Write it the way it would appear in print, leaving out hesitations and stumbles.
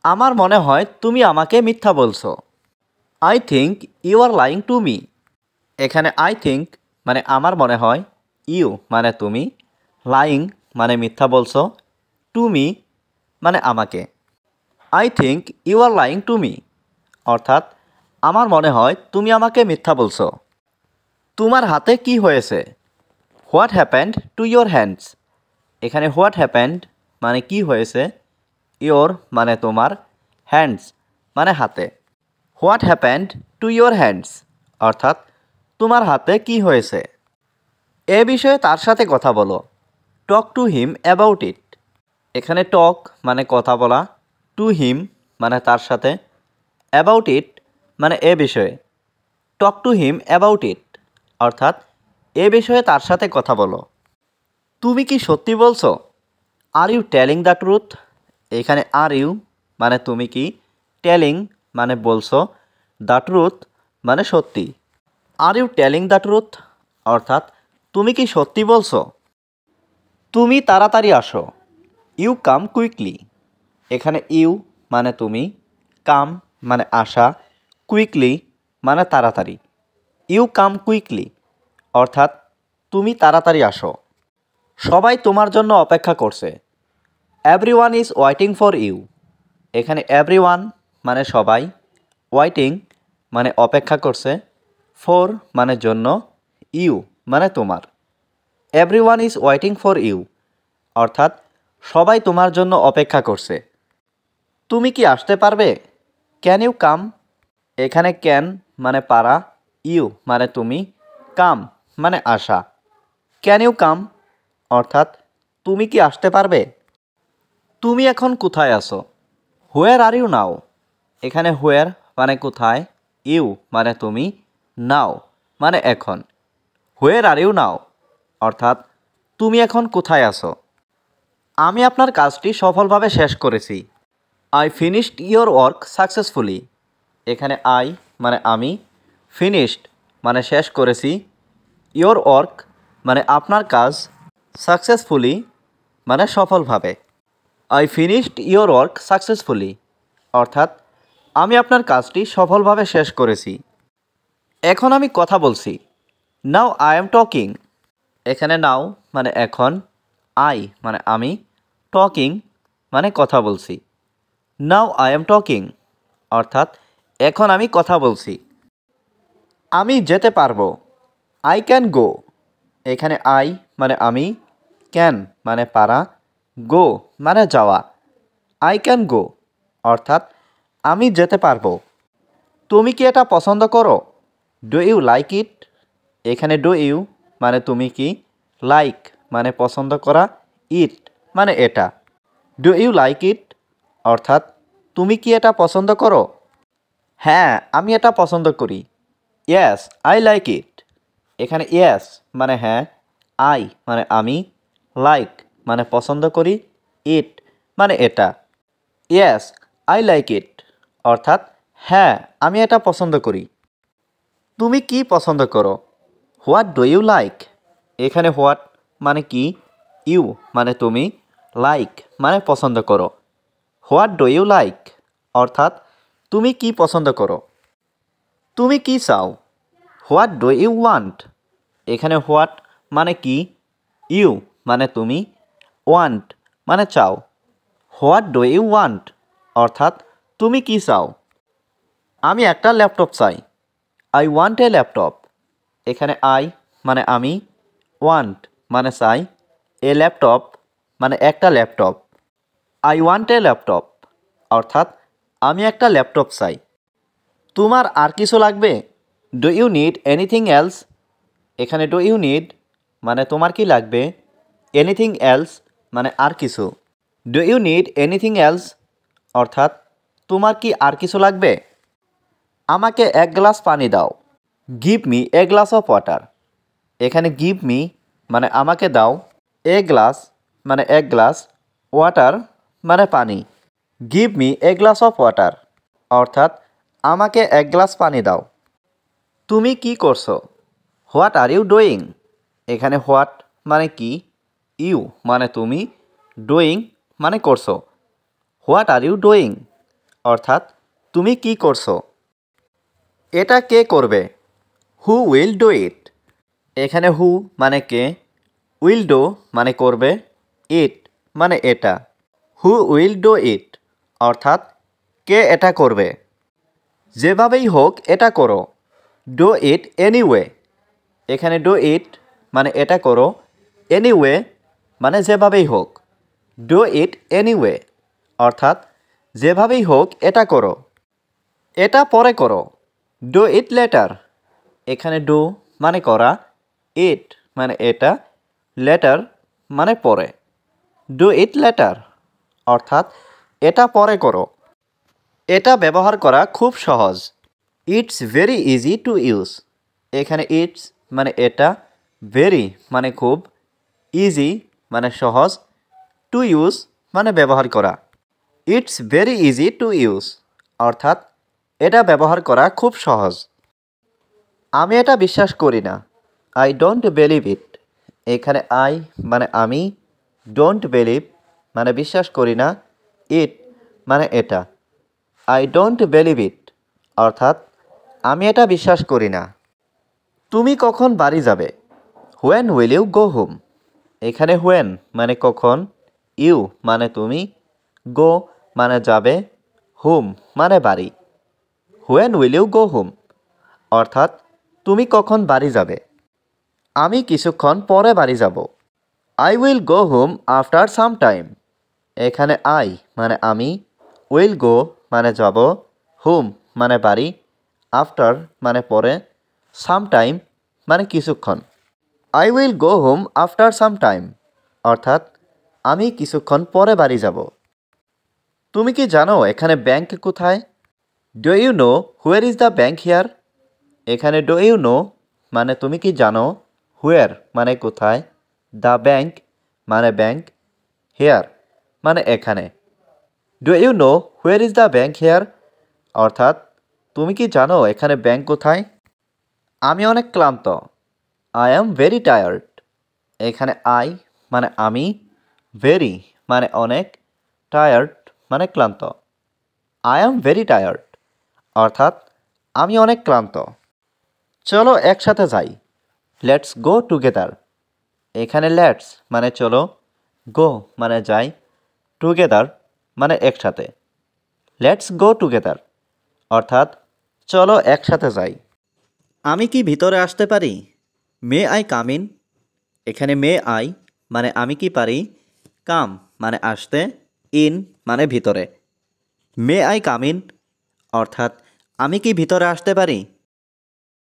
আমার মনে হয় তুমি আমাকে মিথ্যা বলছো। I think you are lying to me. এখানে আই থিঙ্ক মানে আমার মনে হয়, ইউ মানে তুমি, লাইং মানে মিথ্যা বলছো, টু মি মানে আমাকে। I think you are lying to me অর্থাৎ আমার মনে হয় তুমি আমাকে মিথ্যা বলছো। তোমার হাতে কি হয়েছে? What happened to your hands. এখানে হোয়াট হ্যাপেন্ড মানে কি হয়েছে, ইয়োর মানে তোমার, হ্যান্ডস মানে হাতে। What happened to your hands অর্থাৎ তোমার হাতে কি হয়েছে। এ বিষয়ে তার সাথে কথা বলো। Talk to him about it. এখানে টক মানে কথা বলা, টু হিম মানে তার সাথে, অ্যাবাউট ইট মানে এ বিষয়ে। Talk to him about it অর্থাৎ এ বিষয়ে তার সাথে কথা বলো। তুমি কি সত্যি বলছো? Are you telling the truth. এখানে আর ইউ মানে তুমি কি, টেলিং মানে বলছো, দ্য ট্রুথ মানে সত্যি। Are you telling the truth অর্থাৎ তুমি কি সত্যি বলছো? তুমি তাড়াতাড়ি আসো। You come quickly. এখানে ইউ মানে তুমি, কাম মানে আসা, কুইকলি মানে তাড়াতাড়ি। ইউ কাম কুইকলি অর্থাৎ তুমি তাড়াতাড়ি আসো। সবাই তোমার জন্য অপেক্ষা করছে। Everyone is waiting for you. এখানে এভরিওয়ান মানে সবাই, ওয়েটিং মানে অপেক্ষা করছে, ফর মানে জন্য, ইউ মানে তোমার। Everyone is waiting for you অর্থাৎ সবাই তোমার জন্য অপেক্ষা করছে। তুমি কি আসতে পারবে? Can you come. এখানে ক্যান মানে পারা, ইউ মানে তুমি, কাম মানে আসা। ক্যান ইউ কাম অর্থাৎ তুমি কি আসতে পারবে? তুমি এখন কোথায় আছো? হোয়ার আর ইউ নাও। এখানে হোয়ার মানে কোথায়, ইউ মানে তুমি, নাও মানে এখন। হোয়ার আর ইউ নাও অর্থাৎ তুমি এখন কোথায় আছো। আমি আপনার কাজটি সফলভাবে শেষ করেছি। I finished your work successfully. এখানে আই মানে আমি, ফিনিশড মানে শেষ করেছি, ইয়োর ওয়ার্ক মানে আপনার কাজ, সাকসেসফুলি মানে সফলভাবে। I finished your work successfully অর্থাৎ আমি আপনার কাজটি সফলভাবে শেষ করেছি। এখন আমি কথা বলছি। Now I am talking. এখানে নাও মানে এখন, আই মানে আমি, টকিং মানে কথা বলছি। নাও আই এম টকিং অর্থাৎ এখন আমি কথা বলছি। আমি যেতে পারবো। I can go. এখানে আই মানে আমি, ক্যান মানে পারা, গো মানে যাওয়া। আই ক্যান গো অর্থাৎ আমি যেতে পারবো। তুমি কি এটা পছন্দ করো? Do you like it. এখানে ডু ইউ মানে তুমি কি, লাইক মানে পছন্দ করা, ইট মানে এটা। ডু ইউ লাইক ইট অর্থাৎ তুমি কি এটা পছন্দ করো? হ্যাঁ, আমি এটা পছন্দ করি। Yes I like it. এখানে ইয়েস মানে হ্যাঁ, আই মানে আমি, লাইক মানে পছন্দ করি, ইট মানে এটা। ইয়েস আই লাইক ইট অর্থাৎ হ্যাঁ, আমি এটা পছন্দ করি। তুমি কি পছন্দ করো? What do you like. এখানে হোয়াট মানে কি, ইউ মানে তুমি, লাইক মানে পছন্দ করো। হোয়াট ডু ইউ লাইক অর্থাৎ তুমি কি পছন্দ করো। তুমি কি চাও? What do you want. এখানে হোয়াট মানে কি, ইউ মানে তুমি, ওয়ান্ট মানে চাও। হোয়াট ডু ইউ ওয়ান্ট অর্থাৎ তুমি কি চাও। আমি একটা ল্যাপটপ চাই। I want a laptop. এখানে আই মানে আমি, ওয়ান্ট মানে চাই, এ ল্যাপটপ মানে একটা laptop. I want a laptop অর্থাৎ আমি একটা ল্যাপটপ চাই। তোমার আর কিছু লাগবে? Do you need anything else. এখানে ডু ইউ নিড মানে তোমার কি লাগবে, এনিথিং এলস মানে আর কিছু। Do you need anything else অর্থাৎ তোমার কি আর কিছু লাগবে? আমাকে এক গ্লাস পানি দাও। Give me a glass of water. এখানে গিভ মি মানে আমাকে দাও, এ গ্লাস মানে এক গ্লাস, ওয়াটার মানে পানি। Give me a glass of water অর্থাৎ আমাকে এক গ্লাস পানি দাও। তুমি কি করছো? What are you doing. এখানে হোয়াট মানে কি, ইউ মানে তুমি, ডুইং মানে করছো। হোয়াট আর ইউ ডুইং অর্থাৎ তুমি কি করছো। এটা কে করবে? Who will do it. এখানে হু মানে কে, উইল ডু মানে করবে, ইট মানে এটা। হু উইল ডু ইট অর্থাৎ কে এটা করবে। যেভাবেই হোক এটা করো, ডু ইট এনিওয়ে। এখানে ডু ইট মানে এটা করো, এনিওয়ে মানে যেভাবেই হোক। ডু ইট এনিওয়ে অর্থাৎ যেভাবেই হোক এটা করো। এটা পরে করো, ডু ইট লেটার। এখানে ডু মানে করা, ইট মানে এটা, লেটার মানে পরে। ডু ইট লেটার অর্থাৎ এটা পরে করো। এটা ব্যবহার করা খুব সহজ। It's very easy to use. এখানে ইটস মানে এটা, ভেরি মানে খুব, ইজি মানে সহজ, টু ইউজ মানে ব্যবহার করা। It's very easy to use অর্থাৎ এটা ব্যবহার করা খুব সহজ। আমি এটা বিশ্বাস করি না, আই ডোন্ট বিলিভ ইট। এখানে আই মানে আমি, ডোন্ট বিলিভ মানে বিশ্বাস করি না, ইট মানে এটা। আই ডোন্ট বিলিভ ইট অর্থাৎ আমি এটা বিশ্বাস করি না। তুমি কখন বাড়ি যাবে? When will you go home. এখানে হোয়েন মানে কখন, ইউ মানে তুমি, গো মানে যাবে, হোম মানে বাড়ি। When will you go home অর্থাৎ তুমি কখন বাড়ি যাবে। আমি কিছুক্ষণ পরে বাড়ি যাব। I will go home after some time. এখানে আই মানে আমি, উইল গো মানে যাব, হোম মানে বাড়ি, আফটার মানে পরে, সাম টাইম মানে কিছুক্ষণ। I will go home after some time অর্থাৎ আমি কিছুক্ষণ পরে বাড়ি যাব। তুমি কি জানো এখানে ব্যাংক কোথায়? Do you know where is the bank here. এখানে ডু ইউ নো মানে তুমি কি জানো, হুয়ার মানে কোথায়, দ্য ব্যাংক মানে ব্যাংক, হেয়ার মানে এখানে। Do you know where is the bank here অর্থাৎ তুমি কি জানো এখানে ব্যাংক কোথায়? আমি অনেক ক্লান্ত, আই অ্যাম ভেরি টায়ার্ড। এখানে আই মানে আমি, ভেরি মানে অনেক, টায়ার্ড মানে ক্লান্ত। আই অ্যাম ভেরি টায়ার্ড অর্থাৎ আমি অনেক ক্লান্ত। চলো একসাথে যাই, লেটস গো টুগেদার। এখানে লেটস মানে চলো, গো মানে যাই, টুগেদার মানে একসাথে। লেটস গো টুগেদার অর্থাৎ চলো একসাথে যাই। আমি কি ভিতরে আসতে পারি? May I come in. এখানে মে আই মানে আমি কি পারি, কাম মানে আসতে, ইন মানে ভিতরে। মে আই কাম ইন অর্থাৎ আমি কি ভিতরে আসতে পারি?